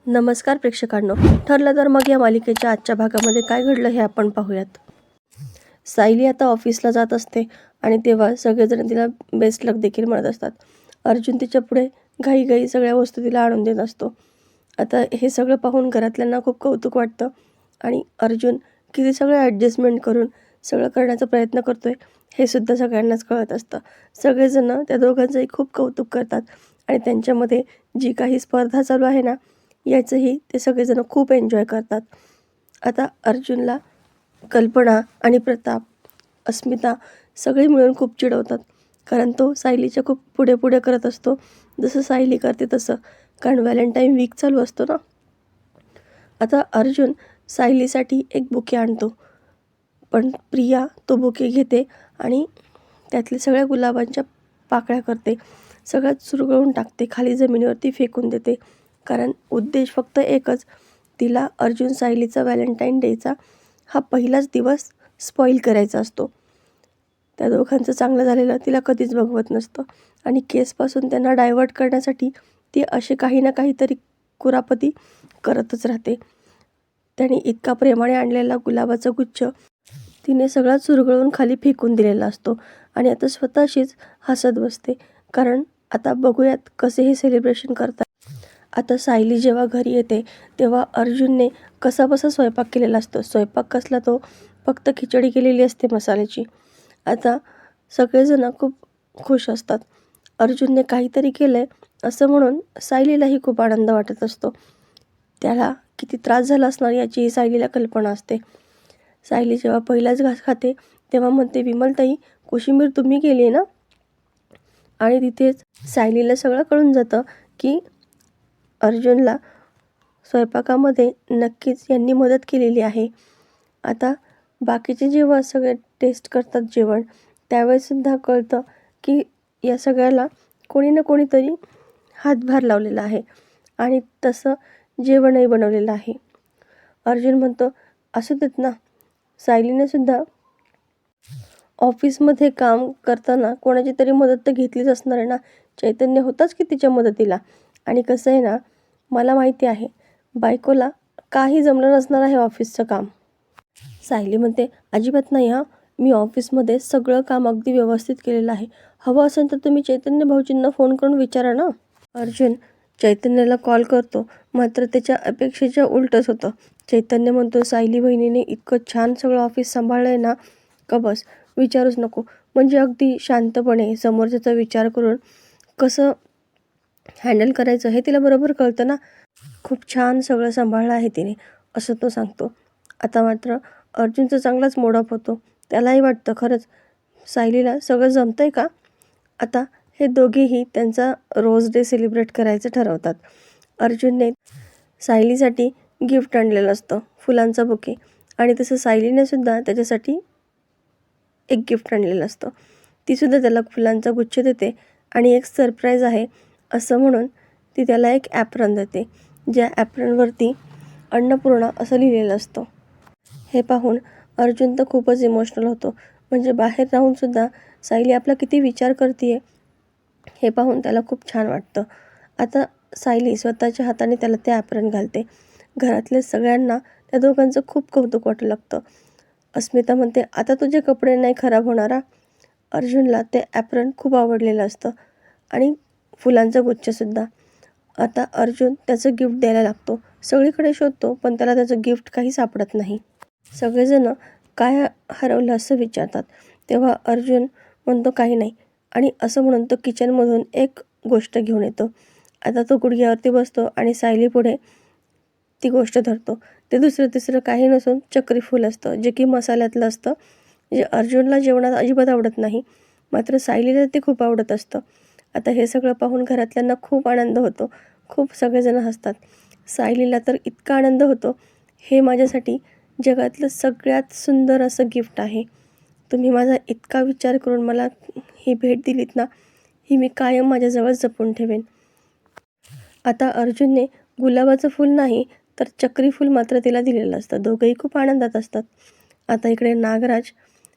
नमस्कार प्रेक्षकांनो. ठरलं तर मग या मालिकेच्या आजच्या भागामध्ये काय घडलं हे आपण पाहूयात. सायली आता ऑफिसला जात असते आणि तेव्हा सगळेजण तिला बेस्ट लक देखील म्हणत असतात. अर्जुन तिच्या पुढे घाईघाई सगळ्या वस्तू तिला आणून देत असतो. आता हे सगळं पाहून घरातल्यांना खूप कौतुक वाटतं आणि अर्जुन किती सगळं ॲडजस्टमेंट करून सगळं करण्याचा प्रयत्न करतोय हे सुद्धा सगळ्यांनाच कळत असतं. सगळेजण त्या दोघांचंही खूप कौतुक करतात आणि त्यांच्यामध्ये जी काही स्पर्धा चालू आहे ना, याचंही ते सगळेजण खूप एन्जॉय करतात. आता अर्जुनला कल्पना आणि प्रताप, अस्मिता सगळे मिळून खूप चिडवतात. कारण तो सायलीच्या खूप पुढे पुढे करत असतो, जसं सायली करते तसं. कारण व्हॅलेंटाईन वीक चालू असतो ना. आता अर्जुन सायलीसाठी एक बुके आणतो, पण प्रिया तो बुके घेते आणि त्यातल्या सगळ्या गुलाबांच्या पाकळ्या करते, सगळ्यात चुरगळून टाकते, खाली जमिनीवरती फेकून देते. कारण उद्देश फक्त एकच, तिला अर्जुन सायलीचा व्हॅलेंटाईन डेचा हा पहिलाच दिवस स्पॉईल करायचा असतो. त्या दोघांचं चांगलं झालेलं तिला कधीच बघवत नसतं आणि केसपासून त्यांना डायव्हर्ट करण्यासाठी ती असे काही ना काहीतरी कुरापती करतच राहते. त्याने इतका प्रेमाने आणलेला गुलाबाचा गुच्छ तिने सगळा चुरगळून खाली फेकून दिलेला असतो आणि आता स्वतःशीच हसत बसते. कारण आता बघूयात कसे हे सेलिब्रेशन करतात. आता सायली जेव्हा घरी येते तेव्हा अर्जुनने कसाबसा स्वयंपाक केलेला असतो. स्वयंपाक कसला, तो फक्त खिचडी केलेली असते मसाल्याची. आता सगळेजण खूप खुश असतात. अर्जुनने काहीतरी केलं आहे असं म्हणून सायलीलाही खूप आनंद वाटत असतो. त्याला किती त्रास झाला असणार याची सायलीला कल्पना असते. सायली जेव्हा पहिलाच घास खाते तेव्हा म्हणते, विमलताई कोशिंबीर तुम्ही केली आहे ना? आणि तिथेच सायलीला सगळं कळून जातं की अर्जुनला स्वयंपाकामध्ये नक्कीच यांनी मदत केलेली आहे. आता बाकीचे जेव्हा सगळे टेस्ट करतात जेवण, त्यावेळेससुद्धा कळतं की या सगळ्याला कोणी ना कोणीतरी हातभार लावलेला आहे आणि तसं जेवणही बनवलेलं आहे. अर्जुन म्हणतो, असू देत ना, सायलीने सुद्धा ऑफिसमध्ये काम करताना कोणाची तरी मदत तर घेतलीच असणार आहे ना. चैतन्य होताच की तिच्या मदतीला. आणि कसं आहे ना, मला माहिती आहे बायकोला काही जमलं नसणार आहे ऑफिसचं काम. सायली म्हणते, अजिबात नाही हां, मी ऑफिसमध्ये सगळं काम अगदी व्यवस्थित केलेलं आहे. हवं असेल तर तुम्ही चैतन्य भाऊजींना फोन करून विचारा ना. अर्जुन चैतन्याला कॉल करतो, मात्र त्याच्या अपेक्षेच्या उलटच होतं. चैतन्य म्हणतो, सायली बहिणीने इतकं छान सगळं ऑफिस सांभाळलं आहे ना, का बस विचारूच नको. म्हणजे अगदी शांतपणे समोरच्याचा विचार करून कसं हँडल करायचं हे तिला बरोबर कळतं ना. खूप छान सगळं सांभाळलं आहे तिने, असं तो सांगतो. आता मात्र अर्जुनचा चांगलाच मोडअप होतो. त्यालाही वाटतं खरंच सायलीला सगळं जमतंय का. आता हे दोघेही त्यांचा रोज डे सेलिब्रेट करायचं ठरवतात. अर्जुनने सायलीसाठी गिफ्ट आणलेलं असतं, फुलांचा बुके, आणि तसं सायलीने सुद्धा त्याच्यासाठी एक गिफ्ट आणलेलं असतं. तीसुद्धा त्याला फुलांचा गुच्छ देते आणि एक सरप्राईज आहे असं म्हणून ती त्याला एक ॲप्रन देते, ज्या ॲप्रनवरती अन्नपूर्णा असं लिहिलेलं असतं. हे पाहून अर्जुन तर खूपच इमोशनल होतो. म्हणजे बाहेर राहूनसुद्धा सायली आपला किती विचार करते हे पाहून त्याला खूप छान वाटतं. आता सायली स्वतःच्या हाताने त्याला ते ॲप्रन घालते. घरातल्या सगळ्यांना त्या दोघांचं खूप कौतुक वाटू लागतं. अस्मिता म्हणते, आता तुझे कपडे नाही खराब होणार. अर्जुनला ते ॲप्रन खूप आवडलेलं असतं आणि फुलांचा गुच्छसुद्धा. आता अर्जुन त्याचं गिफ्ट द्यायला लागतो. सगळीकडे शोधतो पण त्याला त्याचं गिफ्ट काही सापडत नाही. सगळेजण काय हरवलं असं विचारतात. तेव्हा अर्जुन म्हणतो, काही नाही, आणि असं म्हणून तो किचनमधून एक गोष्ट घेऊन येतो. आता तो गुडघ्यावरती बसतो आणि सायली पुढे ती गोष्ट धरतो. ते दुसरं तिसरं काही नसून चक्री फूल असतं, जे की मसाल्यातलं असतं, जे अर्जुनला जेवणात अजिबात आवडत नाही, मात्र सायलीला ते खूप आवडत असतं. आता हे सगळं पाहून घरातल्यांना खूप आनंद होतो. खूप सगळेजण हसतात. सायलीला तर इतका आनंद होतो, हे माझ्यासाठी जगातलं सगळ्यात सुंदर असं गिफ्ट आहे. तुम्ही माझा इतका विचार करून मला ही भेट दिलीत ना, ही मी कायम माझ्याजवळ जपून ठेवेन. आता अर्जुनने गुलाबाचं फूल नाही तर चक्री फूल मात्र तिला दिलेलं असतं. दोघंही खूप आनंदात असतात. आता इकडे नागराज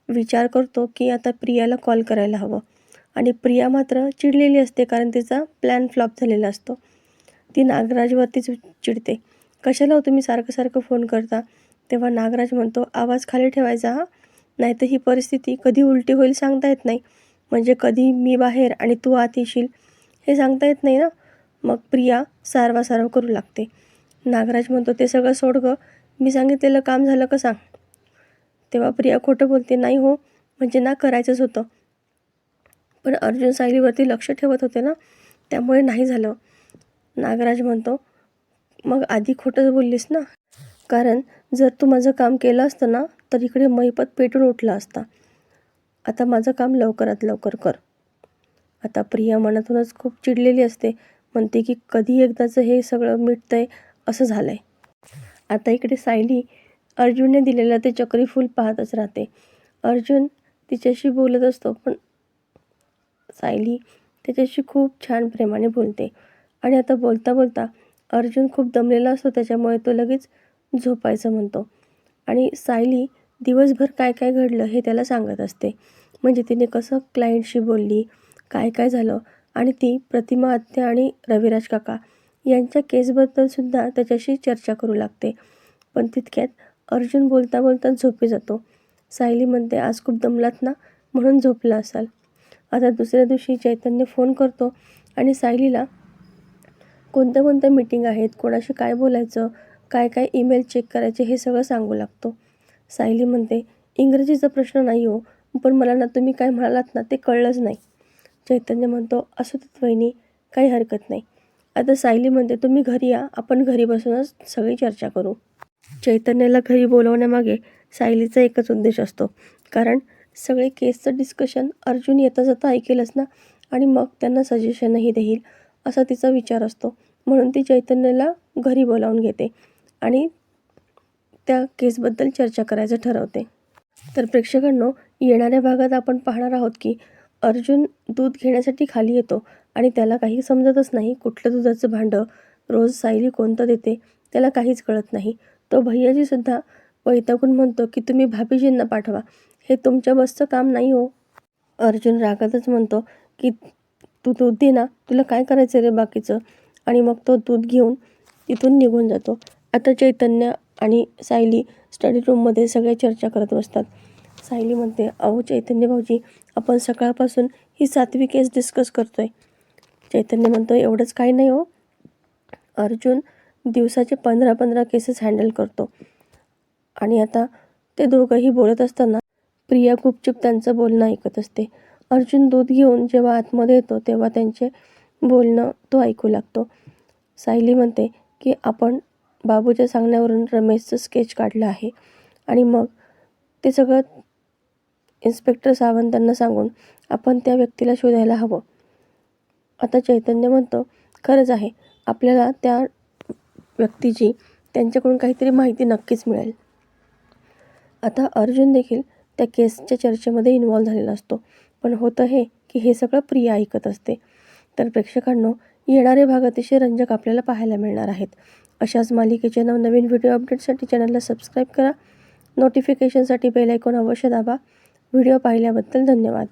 विचार करतो की आता प्रियाला कॉल करायला हवं आणि प्रिया मात्र चिडलेली असते कारण तिचा प्लॅन फ्लॉप झालेला असतो. ती नागराजवरतीच चिडते. कशाला हो तुम्ही सारखं सारखं फोन करता? तेव्हा नागराज म्हणतो, आवाज खाली ठेवायचा हां, नाहीतर ही परिस्थिती कधी उलटी होईल सांगता येत नाही. म्हणजे कधी मी बाहेर आणि तू आत येशील हे सांगता येत नाही ना. मग प्रिया सारवासारव करू लागते. नागराज म्हणतो, ते सगळं सोड गं, मी सांगितलेलं काम झालं का सांग? तेव्हा प्रिया खोटं बोलते, नाही हो, म्हणजे ना करायचंच होतं. पण अर्जुन सायलीवरती लक्ष ठेवत होते ना, त्यामुळे नाही झालं. नागराज म्हणतो, मग आधी खोटंच बोललीस ना, कारण जर तू माझं काम केलं असतं ना, तर इकडे मैपत पेटून उठला असता. आता माझं काम लवकरात लवकर कर. आता प्रिया मनातूनच खूप चिडलेली असते. म्हणते की कधी एकदाचं हे सगळं मिटतंय असं झालंय. आता इकडे सायली अर्जुनने दिलेलं ते चक्री फूल पाहतच राहते. अर्जुन तिच्याशी बोलत असतो, पण सायली त्याच्याशी खूप छान प्रेमाने बोलते. आणि आता बोलता बोलता अर्जुन खूप दमलेला असतो, त्याच्यामुळे तो लगेच झोपायचं म्हणतो. आणि सायली दिवसभर काय काय घडलं हे त्याला सांगत असते. म्हणजे तिने कसं क्लायंटशी बोलली, काय काय झालं, आणि ती प्रतिमा आत्या आणि रविराज काका यांच्या केसबद्दलसुद्धा त्याच्याशी चर्चा करू लागते. पण तितक्यात अर्जुन बोलता बोलता झोपी जातो. सायली म्हणते, आज खूप दमलात ना, म्हणून झोपला असाल. आता दुसऱ्या दिवशी चैतन्य फोन करतो आणि सायलीला कोणत्या कोणत्या मीटिंग आहेत, कोणाशी काय बोलायचं, काय काय ईमेल चेक करायचे हे सगळं सांगू लागतो. सायली म्हणते, इंग्रजीचा प्रश्न नाही हो, पण मला ना तुम्ही काय म्हणालात ना ते कळलंच नाही. चैतन्य म्हणतो, असू देत वहिनी, काही हरकत नाही. आता सायली म्हणते, तुम्ही घरी या, आपण घरी बसूनच सगळी चर्चा करू. चैतन्याला घरी बोलवण्यामागे सायलीचा एकच उद्देश असतो, कारण सगळे केसचं डिस्कशन अर्जुन येता जाता ऐकेलच ना, आणि मग त्यांना सजेशनही देईल असा तिचा विचार असतो. म्हणून ती चैतन्याला घरी बोलावून घेते आणि त्या केसबद्दल चर्चा करायचं ठरवते. तर प्रेक्षकांनो, येणाऱ्या भागात आपण पाहणार आहोत की अर्जुन दूध घेण्यासाठी खाली येतो आणि त्याला काही समजतच नाही, कुठलं दुधाचं भांडं रोज सायली कोणतं देते त्याला काहीच कळत नाही. तो भैयाजीसुद्धा वैतागून म्हणतो की तुम्ही भाभीजींना पाठवा, हे तुमच्या बसचं काम नाही हो. अर्जुन रागातच म्हणतो की तू दूध दे ना, तुला काय करायचं रे बाकीचं, आणि मग तो दूध घेऊन तिथून निघून जातो. आता चैतन्य आणि सायली स्टडी रूममध्ये सगळे चर्चा करत बसतात. सायली म्हणते, अहो चैतन्य भाऊजी, आपण सकाळपासून ही 7वी केस डिस्कस करतोय. चैतन्य म्हणतो, एवढंच काही नाही हो, अर्जुन दिवसाचे 15-15 केसेस हँडल करतो. आणि आता ते दोघंही बोलत असताना प्रिया गुपचूप त्यांचं बोलणं ऐकत असते. अर्जुन दूध घेऊन जेव्हा आतमध्ये येतो तेव्हा त्यांचे बोलणं तो ऐकू लागतो. सायली म्हणते की आपण बाबूच्या सांगण्यावरून रमेशचं स्केच काढलं आहे, आणि मग ते सगळं इन्स्पेक्टर सावंतांना सांगून आपण त्या व्यक्तीला शोधायला हवं. आता चैतन्य म्हणतो, खरंच आहे, आपल्याला त्या व्यक्तीची त्यांच्याकडून काहीतरी माहिती नक्कीच मिळेल. आता अर्जुन देखील त्या केसच्या चर्चेमध्ये इन्व्हॉल्व झालेला असतो. पण होतं हे की हे सगळं प्रिया ऐकत असते. तर प्रेक्षकांनो, येणारे भाग अतिशय रंजक आपल्याला पाहायला मिळणार आहेत. अशाच मालिकेच्या नवनवीन व्हिडिओ अपडेटसाठी चॅनलला सबस्क्राईब करा. नोटिफिकेशनसाठी बेल आयकॉन अवश्य दाबा. व्हिडिओ पाहिल्याबद्दल धन्यवाद.